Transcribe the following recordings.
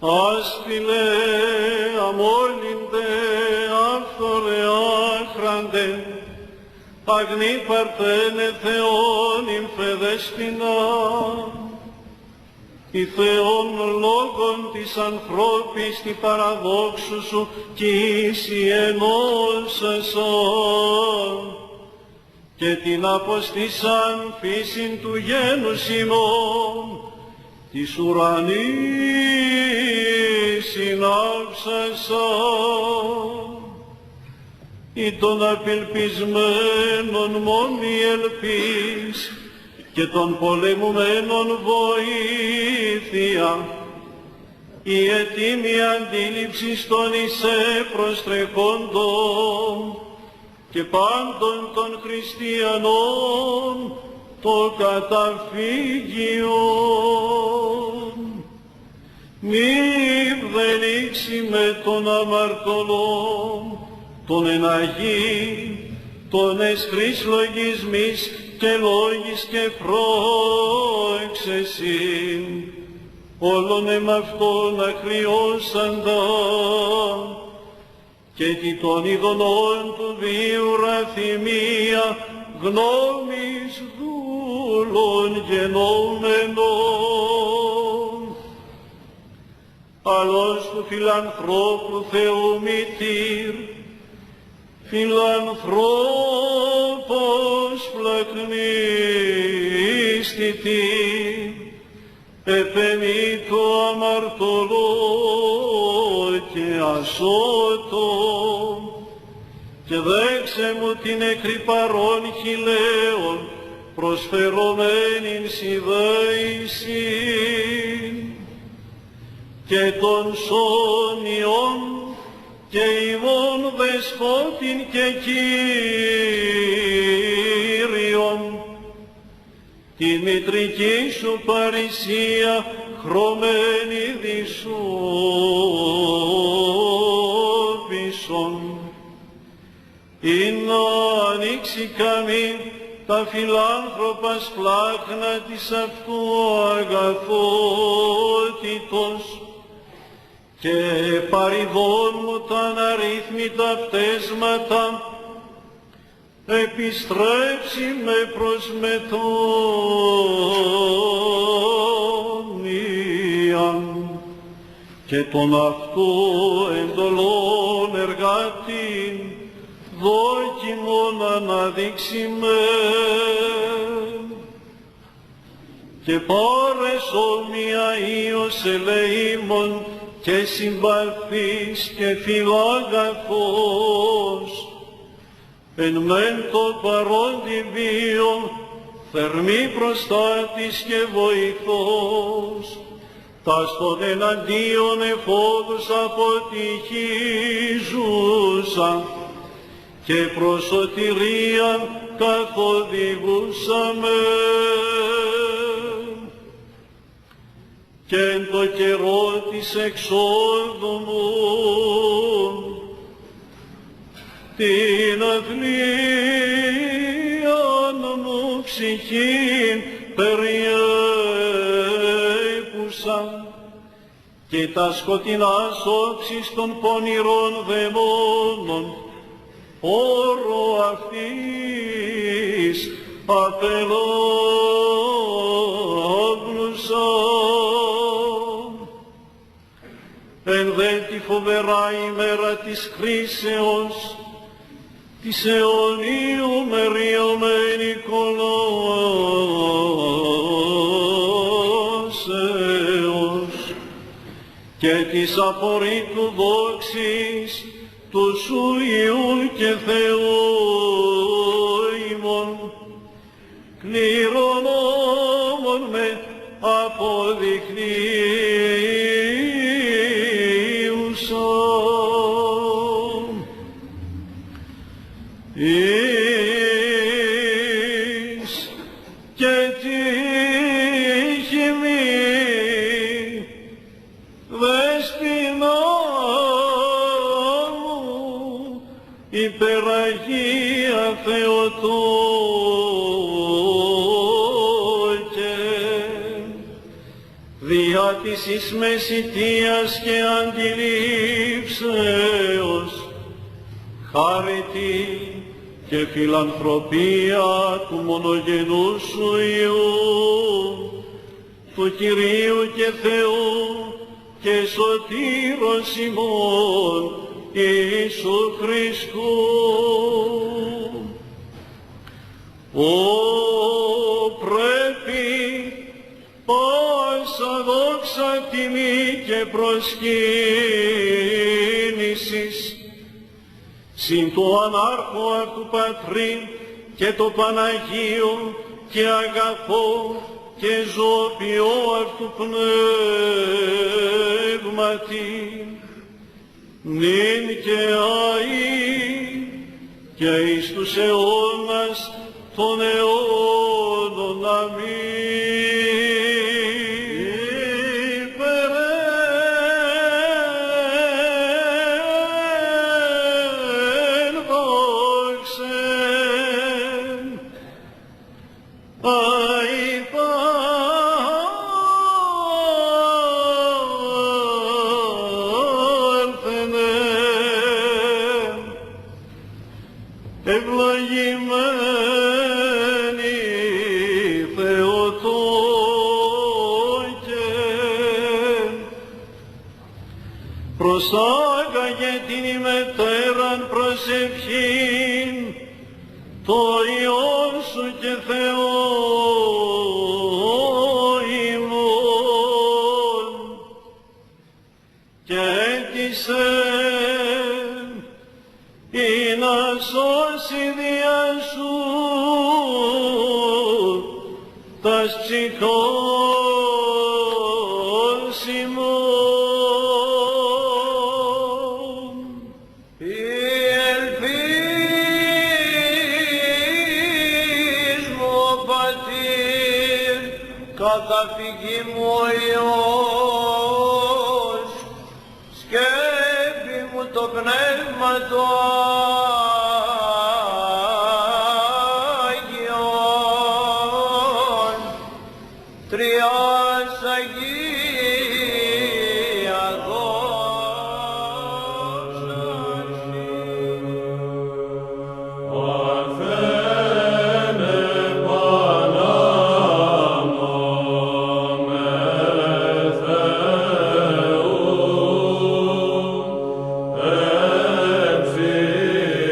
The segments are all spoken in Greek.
Άσπηλε αμόλυντε άφθορε άχραντε, αγνή παρτένε Θεόν ημφεδέσποινα, η Θεόν λόγων της ανθρώπης τη παραδόξου σου κι ίση ενώσασαν, και την αποστήσαν φύσιν του γένους ημών, της ουρανής συνάψασαν, ή των απελπισμένων μόνη ελπίς, και των πολεμουμένων βοήθεια, η ετοίμη αντίληψη των εισέ προστρεχόντων, και πάντων των χριστιανών το καταφύγιον. Μη βδελήξει με τον αμαρτωλόν, τον εναγή, τον εσχρής λογισμής και λόγης και πρόεξεσιν, όλων εμαυτόν ακριώσαντα, και τι των ειδονών του βίου ραθυμία γνώμης δούλων γενόμενων. Αλλός του φιλανθρώπου Θεού μητήρ, φιλανθρώπος πλακνίστητη, επεμήτω αμαρτωλό και ασώτο, και δέξε μου την εκρυπαρών χιλέων προσφερωμένην σιδέησιν, και των σόνιων και ημών δεσπότην και Κύριον, τη μητρική σου παρησία χρωμένη δυσόπισον, ή να ανοίξει καμήν τα φιλάνθρωπα σπλάχνα της αυτού αγαθότητος, και παριδών μου τα αναρρύθμιτα πτέσματα επιστρέψει με προς μετόνοιαν, και τον αυτού εντολών εργάτην δόκιμον αναδείξει με, και πάρες όμοια Υιός ελεήμων και συμπαθής και φιλάγαθος, εν μεν το παρόντι βίον θερμή προστάτης και βοηθός, τας των εναντίον εφόδους αποτυχίζουσα, και προς σωτηρίαν καθοδηγούσαμε, και εν το καιρό της εξόδου μου την αθλίαν μου ψυχήν περιέπουσα, και τα σκοτεινάς όψεις των πονηρών δαιμόνων όρο αυτής απελόγνουσα. Εν δε τη φοβερά ημέρα της κρίσεως, της αιωνίου μεριωμένη κολάσεως, και της απορρίτου δόξης του σου Υιού και Θεού ημών, κληρονόμων με αποδειχνίουσαν. Εις και τύχημη δέσποινα μου, υπεραγία Θεοτόκε, διά της εις μεσητείας και αντιλήψεως, χάρητη και φιλανθρωπία του μονογενού σου Υιού, του Κυρίου και Θεού και σωτήρος ημών Ιησού Χριστού. Πρέπει πάσα δόξα, τιμή και προσκύνησης συν του ανάρχου αυτού Πατρί και το Παναγίο και αγαθό και ζωοποιό αυτού πνεύματι, νυν και αεί και εις τους αιώνας των αιώνων. Αμήν. Προσάγαγε την ημετέραν προσευχήν το Υιόν σου και Θεό ημών και έτησε ή να σώσει δια σου τας ψυχός ημών. Καταφυγή μου ο Υιός, σκέπη μου το Πνεύμα το Άγιον, Τριάς Αγία δόξα Έψη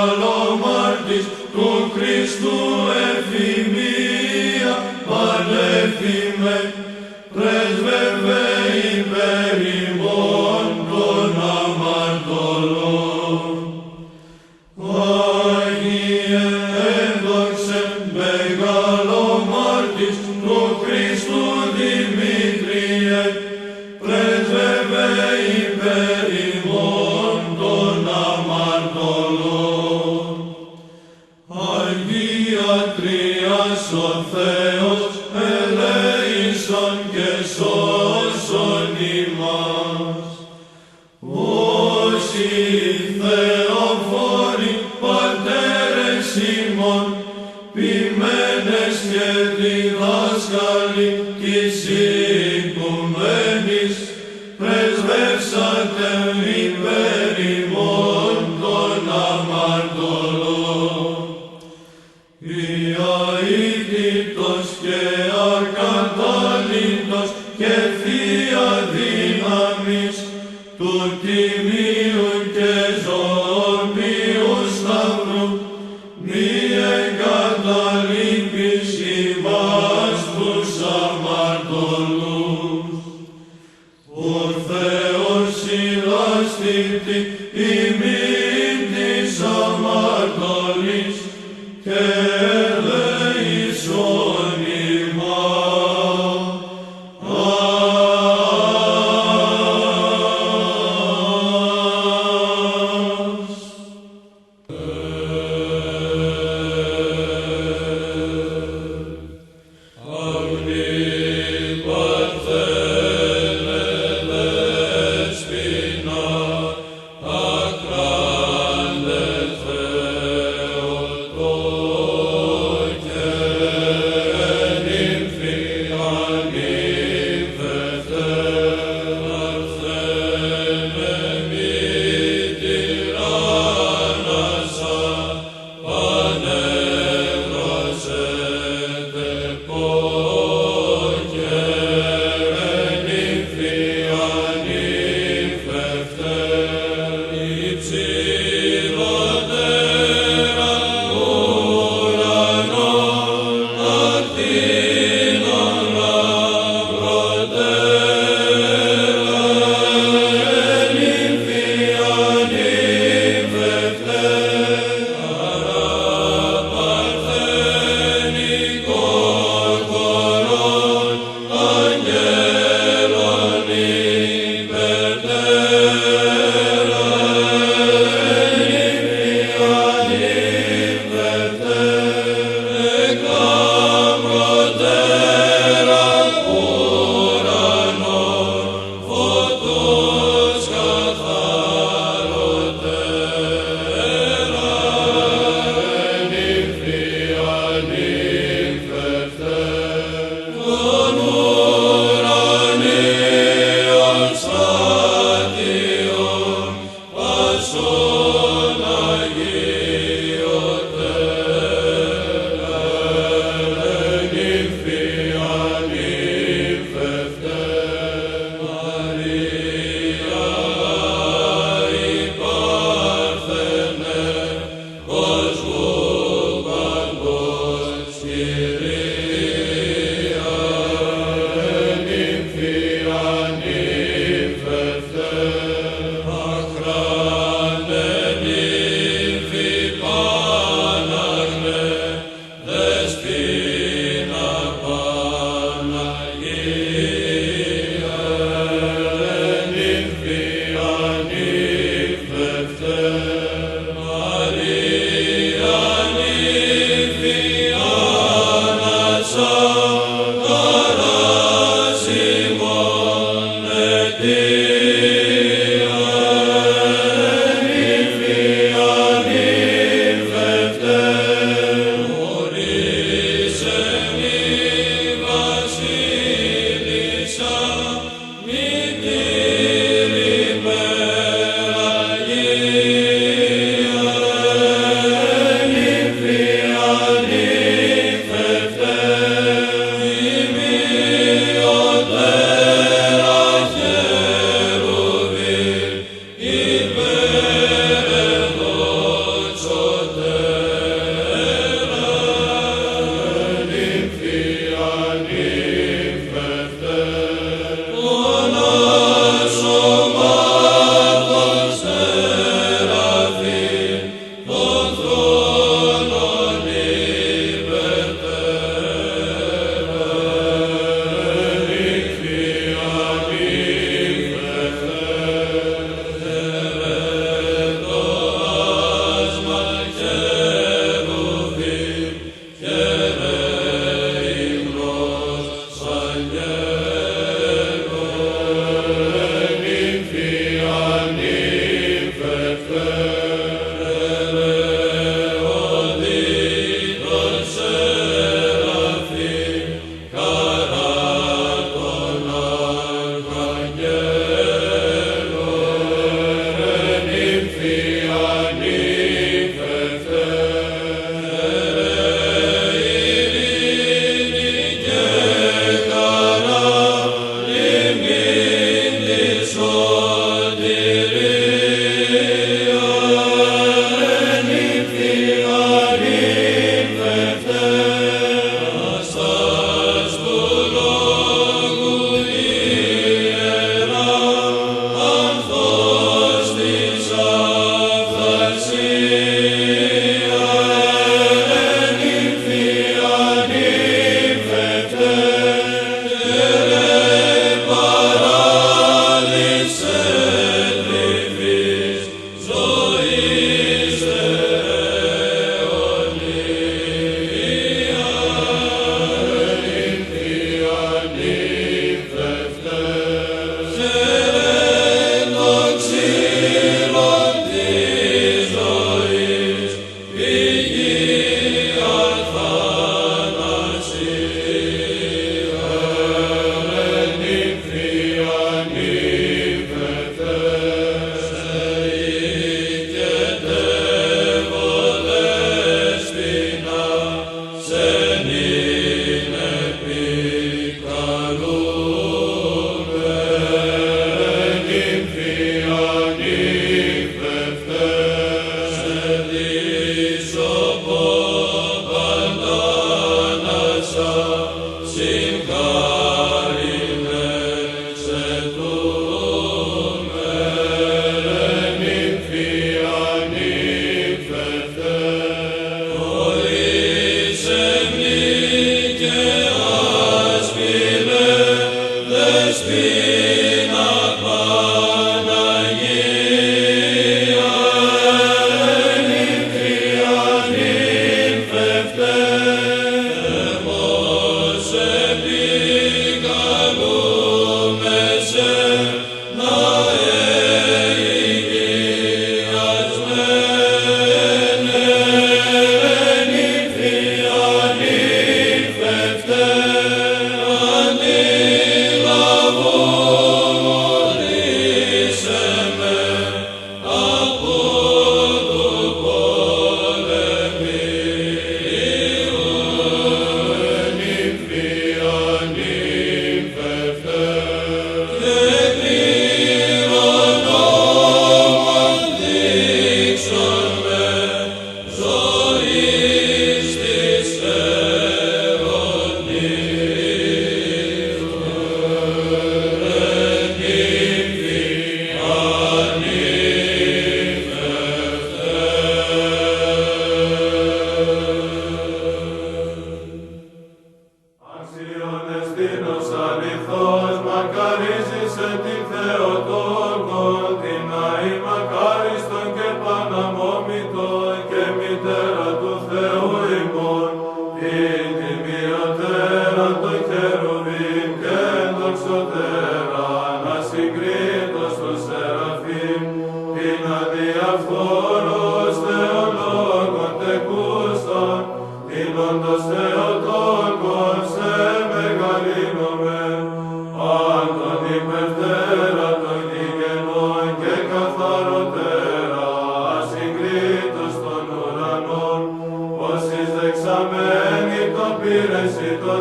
μεγαλομάρτης του Χριστού εφημία πανέφημε, πρέσβευε υπέρ ημών των αμαρτωλών. Άγιε ένδοξε μεγαλομάρτης του Χριστού Δημήτριε, πρέσβευε υπέρ ημών των αμαρτωλών. Αγία Τρίας ο Θεός ελέησον και σώσον ημάς. Όσοι θεοφόροι πατέρες ημών, ποιμένες και διδάσκαλοι της οικουμένης, πρεσβεύσατε υπέρ ημών των αμαρτωλών. Ιαήτητος και ακατάληπτος και θεία δύναμης του τιμίου και ζωοποιού σταυρού, μη εγκαταλείπεις ημάς τους αμαρτωλούς. Ο Θεός συλλαστήτη ημίν της αμαρτωλής και ελέησον ημάς. Αγνή Παρθένε δέσποινα, ακράντε Θεοτόκου,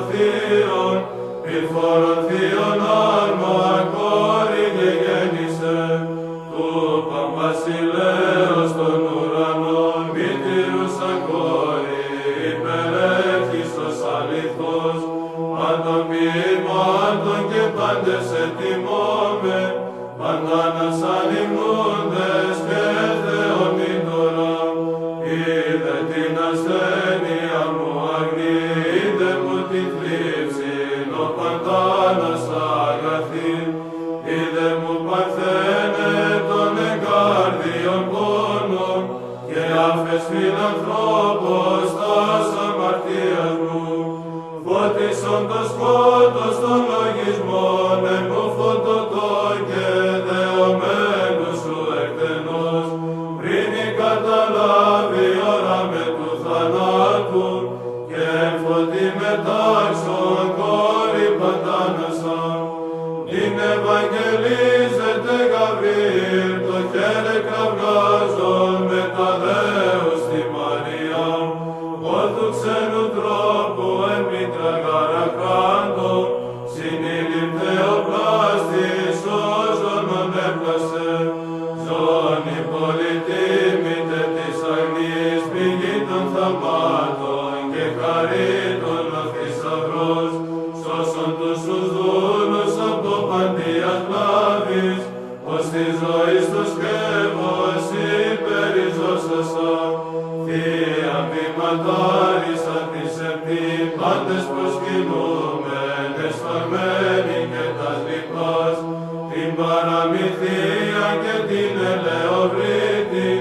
θείων, ηφόρων θείων άρμα κόρη και γέννησε, του Παμπασιλέως των ουρανών, μητήρουσα κόρη, υπερέχιστος αληθός, πάντων ποιημάτων και πάντες ετοιμώμε, παντάνας ανυμνούντες και θεομήτωρα. Είδε την ασθένεια μου αγνή, είδε μου την θλίψη, ο παντάνας αγαθή. Είδε μου παρθένε των εγκάρδιων πόνων και άφες φιλανθρώπος τας αμαρτίας μου. Φώτισον το σκότος των λογισμών, εν μου φωτοτό και δεωμένου σου εκτενώς, πριν η καταλάβει ώρα με του θανάτου, και εν φωτί μετάξον κόρη παντάνασαν. Την Ευαγγελίζεται Γαβρίλ, το χέρι κραυγάζον με τα δέους στη Μαρία, ότου ξένου τρόπου εν μήτρα γαρακάντο, συνήλιπτε ο πλάστης σώζον ανέπλασε. Ζώνη πολυτίμητε της αγνής, πηγή των θαυμάτων και χαρίτων ο θησαυρός, σώσον τους τους δούλους από παντίας βλάβης, ως τη ζωή τους σκεύος υπεριζώσασα. Θεία βηματάρισαν της επτή, πάντες προσκυνούμεν, εσφαγμένοι και τας λιπάς, την παραμυθία και την ελεοβρίτη,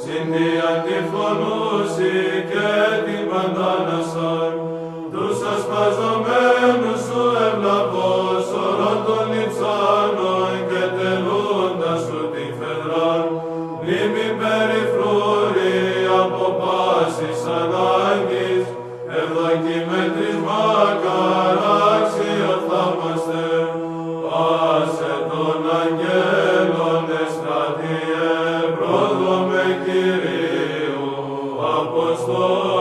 συν τη αντιφωνούση και την παντάνασαν. Τους ασπαζομένους σου ευλαβώς, ορών των λιψάνων και τελούντας σου την φεδράν, μνήμη περιφρούρη από πάσης ανάγκης, ευδοκιμετρισμά καράξιο θαύμαστε. Πάσε των αγγέλων εστρατιέ, πρόδομε Κυρίου, Αποστόλου.